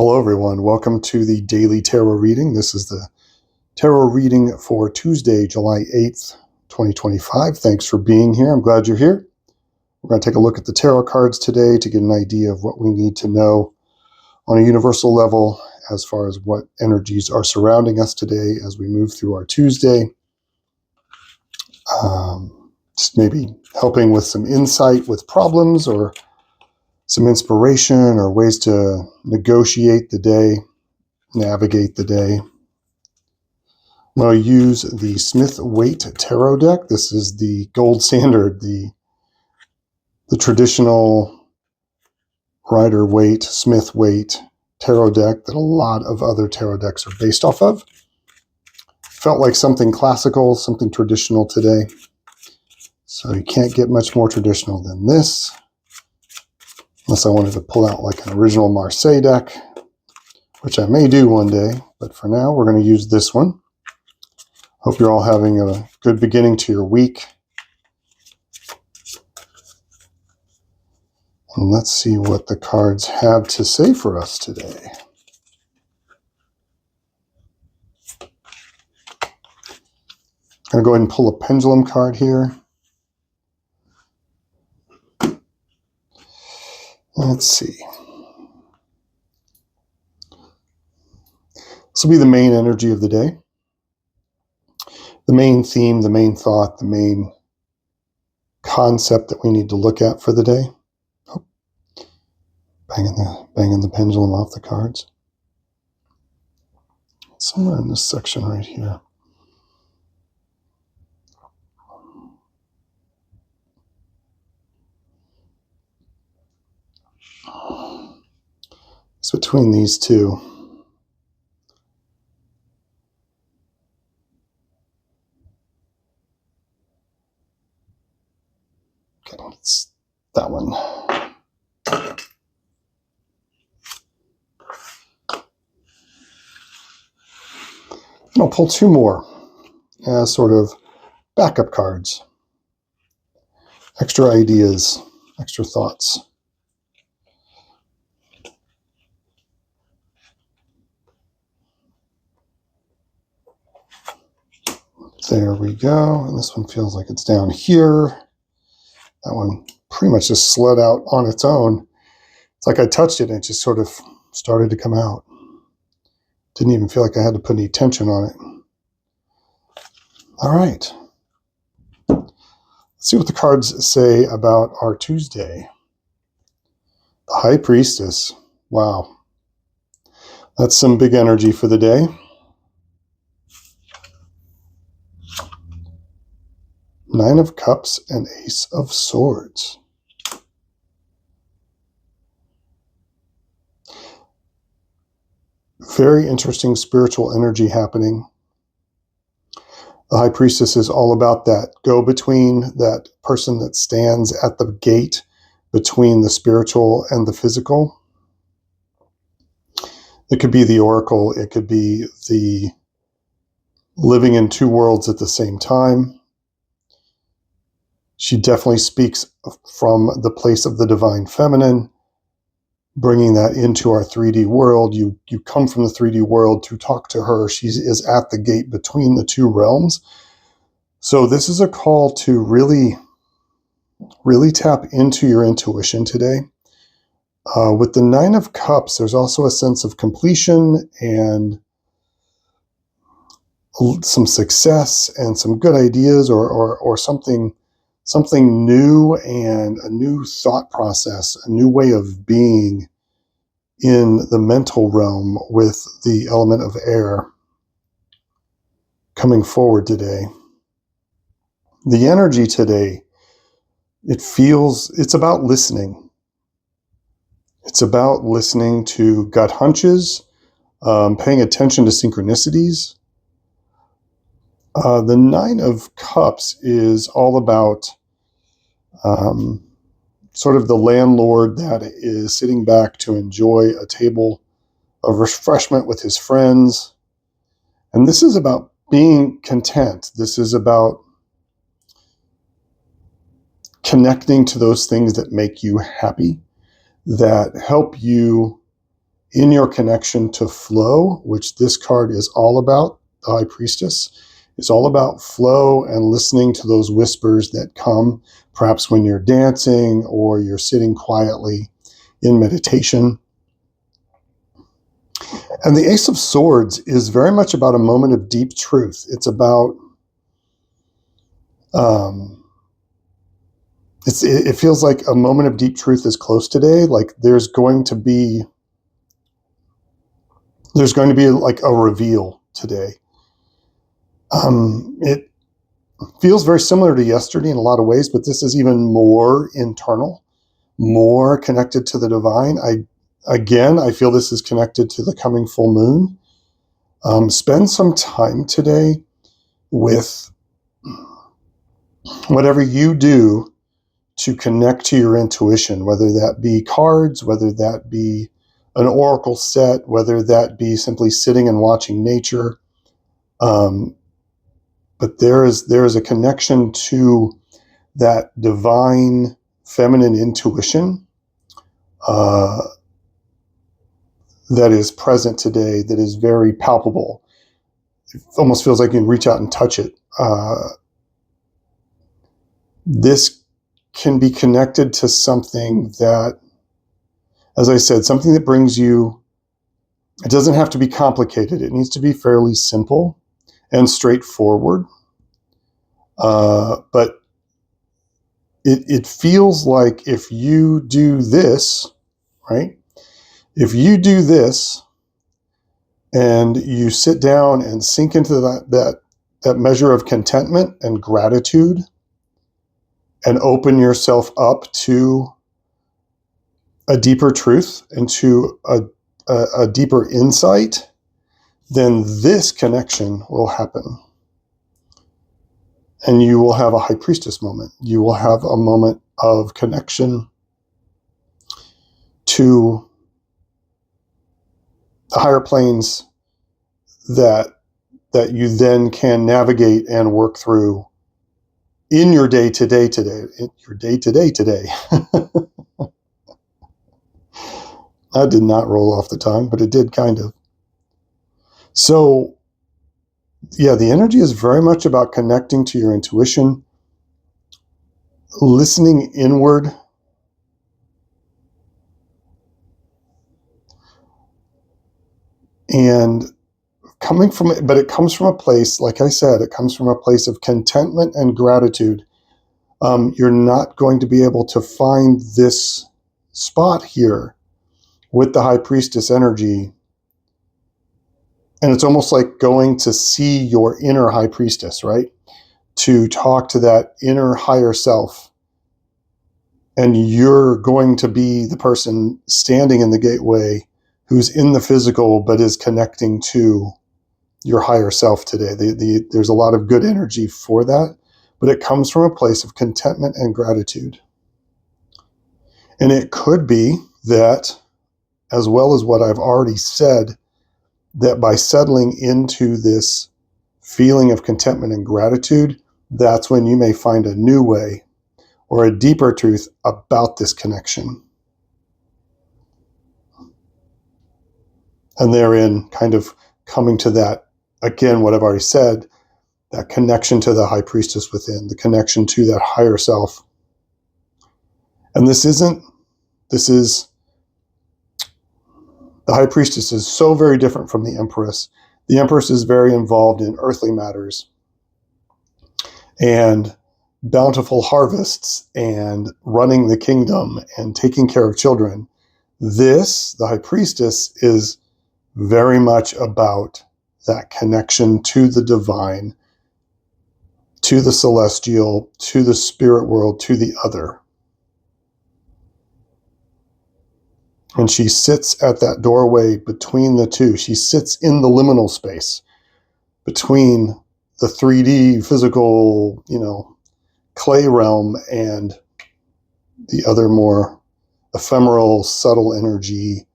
Hello, everyone. Welcome to the Daily Tarot Reading. This is the Tarot Reading for Tuesday, July 8th, 2025. Thanks for being here. I'm glad you're here. We're going to take a look at the tarot cards today to get an idea of what we need to know on a universal level as far as what energies are surrounding us today as we move through our Tuesday. Just maybe helping with some insight with problems or some inspiration or ways to negotiate the day, navigate the day. I'm going to use the Waite Tarot deck. This is the gold standard, the traditional Rider-Waite, Waite tarot deck that a lot of other tarot decks are based off of. Felt like something classical, something traditional today. So you can't get much more traditional than this. Unless I wanted to pull out like an original Marseille deck, which I may do one day. But for now, we're going to use this one. Hope you're all having a good beginning to your week. And let's see what the cards have to say for us today. I'm going to go ahead and pull a pendulum card here. Let's see. This will be the main energy of the day. The main theme, the main thought, the main concept that we need to look at for the day. Oh, banging the pendulum off the cards. Somewhere in this section right here. It's between these two. Okay, it's that one. And I'll pull two more as sort of backup cards. Extra ideas, extra thoughts. There we go. And this one feels like it's down here. That one pretty much just slid out on its own. It's like I touched it and it just sort of started to come out. Didn't even feel like I had to put any tension on it. All right. Let's see what the cards say about our Tuesday. The High Priestess. Wow. That's some big energy for the day. Nine of Cups and Ace of Swords. Very interesting spiritual energy happening. The High Priestess is all about that go-between, that person that stands at the gate between the spiritual and the physical. It could be the Oracle. It could be the living in two worlds at the same time. She definitely speaks from the place of the divine feminine, bringing that into our 3D world. You come from the 3D world to talk to her. She is at the gate between the two realms. So this is a call to really tap into your intuition today. With the Nine of Cups, there's also a sense of completion and some success and some good ideas or something new and a new thought process, a new way of being in the mental realm with the element of air coming forward today. The energy today, it's about listening. It's about listening to gut hunches, paying attention to synchronicities. The Nine of Cups is all about sort of the landlord that is sitting back to enjoy a table of refreshment with his friends. And this is about being content. This is about connecting to those things that make you happy, that help you in your connection to flow, which this card is all about, the High Priestess. It's all about flow and listening to those whispers that come, perhaps when you're dancing or you're sitting quietly in meditation. And the Ace of Swords is very much about a moment of deep truth. It's about, it feels like a moment of deep truth is close today. Like there's going to be like a reveal today. It feels very similar to yesterday in a lot of ways, but this is even more internal, more connected to the divine. I feel this is connected to the coming full moon. Spend some time today with whatever you do to connect to your intuition, whether that be cards, whether that be an oracle set, whether that be simply sitting and watching nature. But there is a connection to that divine feminine intuition that is present today, that is very palpable. It almost feels like you can reach out and touch it. This can be connected to something that, as I said, something that brings you, it doesn't have to be complicated. It needs to be fairly simple and straightforward. But it feels like if you do this, right? If you do this and you sit down and sink into that measure of contentment and gratitude and open yourself up to a deeper truth and to a deeper insight, then this connection will happen. And you will have a High Priestess moment. You will have a moment of connection to the higher planes that you then can navigate and work through in your day-to-day today. That did not roll off the tongue, but it did kind of. So, yeah, the energy is very much about connecting to your intuition, listening inward, and it comes from a place, like I said, it comes from a place of contentment and gratitude. You're not going to be able to find this spot here with the High Priestess energy. And it's almost like going to see your inner High Priestess, right? To talk to that inner higher self. And you're going to be the person standing in the gateway who's in the physical, but is connecting to your higher self today. There's a lot of good energy for that, but it comes from a place of contentment and gratitude. And it could be that, as well as what I've already said, that by settling into this feeling of contentment and gratitude, that's when you may find a new way or a deeper truth about this connection. And therein kind of coming to that, again, what I've already said, that connection to the High Priestess within, the connection to that higher self. And the High Priestess is so very different from the Empress. The Empress is very involved in earthly matters and bountiful harvests and running the kingdom and taking care of children. The High Priestess, is very much about that connection to the divine, to the celestial, to the spirit world, to the other. And she sits at that doorway between the two. She sits in the liminal space between the 3D physical, clay realm and the other more ephemeral, subtle energy,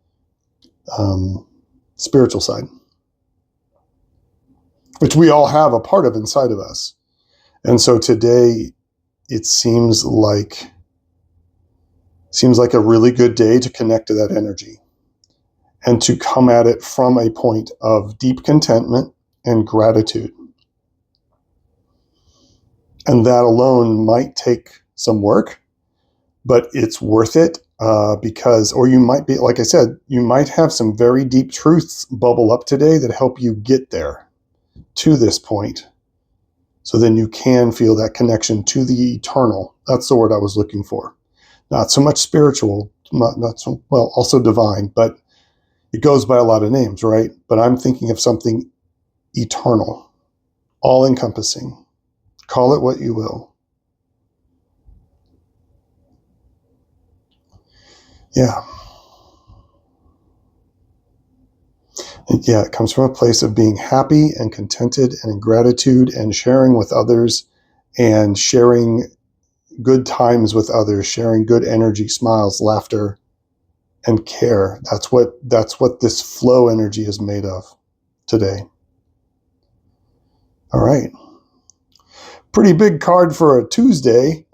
spiritual side, which we all have a part of inside of us. And so today it seems like a really good day to connect to that energy and to come at it from a point of deep contentment and gratitude. And that alone might take some work, but it's worth it because, or you might be, like I said, you might have some very deep truths bubble up today that help you get there to this point. So then you can feel that connection to the eternal. That's the word I was looking for. Not so much spiritual, not so, well, also divine, but it goes by a lot of names, right? But I'm thinking of something eternal, all-encompassing. Call it what you will. Yeah. And yeah, it comes from a place of being happy and contented and in gratitude and sharing with others and sharing good times with others, sharing good energy, smiles, laughter, and care. That's what this flow energy is made of today. All right. Pretty big card for a Tuesday,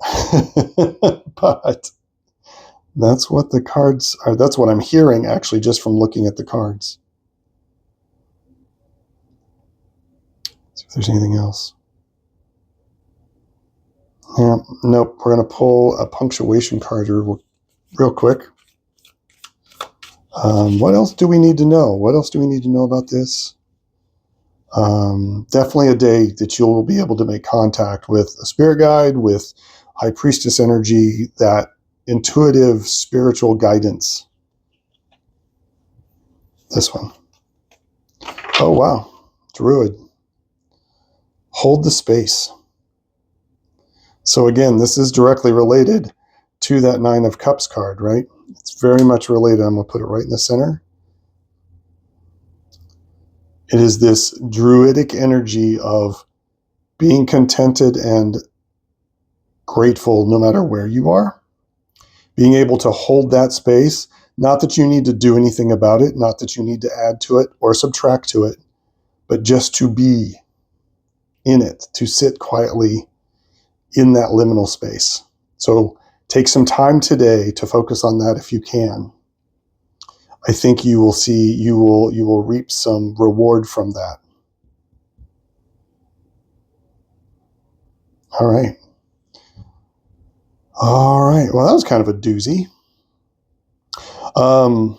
but that's what the cards are. That's what I'm hearing actually just from looking at the cards. See if there's anything else. Yeah, nope. We're going to pull a punctuation card real quick. What else do we need to know? What else do we need to know about this? Definitely a day that you'll be able to make contact with a spirit guide, with high priestess energy, that intuitive spiritual guidance. This one. Oh, wow. Druid. Hold the space. So again, this is directly related to that Nine of Cups card, right? It's very much related. I'm going to put it right in the center. It is this druidic energy of being contented and grateful no matter where you are. Being able to hold that space, not that you need to do anything about it, not that you need to add to it or subtract to it, but just to be in it, to sit quietly in that liminal space. So take some time today to focus on that if you can. I think you will see, you will reap some reward from that. All right. All right. Well, that was kind of a doozy. And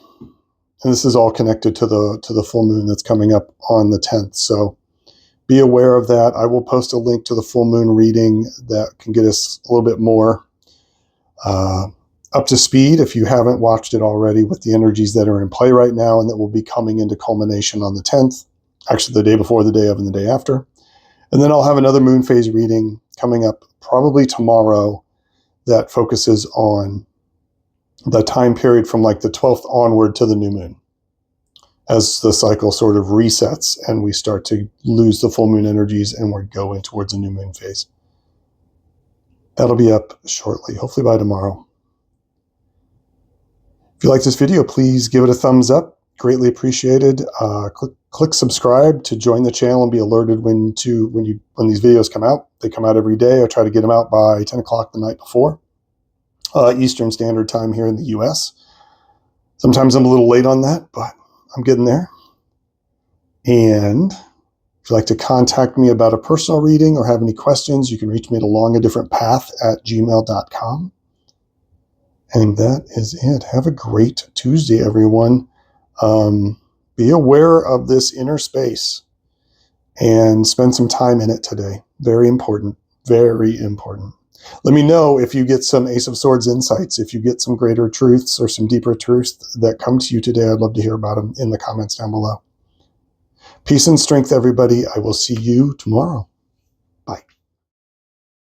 this is all connected to the full moon that's coming up on the 10th. So be aware of that. I will post a link to the full moon reading that can get us a little bit more up to speed if you haven't watched it already with the energies that are in play right now and that will be coming into culmination on the 10th, actually the day before, the day of, and the day after. And then I'll have another moon phase reading coming up probably tomorrow that focuses on the time period from like the 12th onward to the new moon, as the cycle sort of resets and we start to lose the full moon energies and we're going towards a new moon phase. That'll be up shortly, hopefully by tomorrow. If you like this video, please give it a thumbs up. Greatly appreciated. Click subscribe to join the channel and be alerted when these videos come out. They come out every day. I try to get them out by 10 o'clock the night before, Eastern Standard Time here in the US. Sometimes I'm a little late on that, but I'm getting there. And if you'd like to contact me about a personal reading or have any questions, you can reach me at alongadifferentpath@gmail.com. And that is it. Have a great Tuesday, everyone. Be aware of this inner space and spend some time in it today. Very important. Very important. Let me know if you get some Ace of Swords insights, if you get some greater truths or some deeper truths that come to you today. I'd love to hear about them in the comments down below. Peace and strength, everybody. I will see you tomorrow. Bye.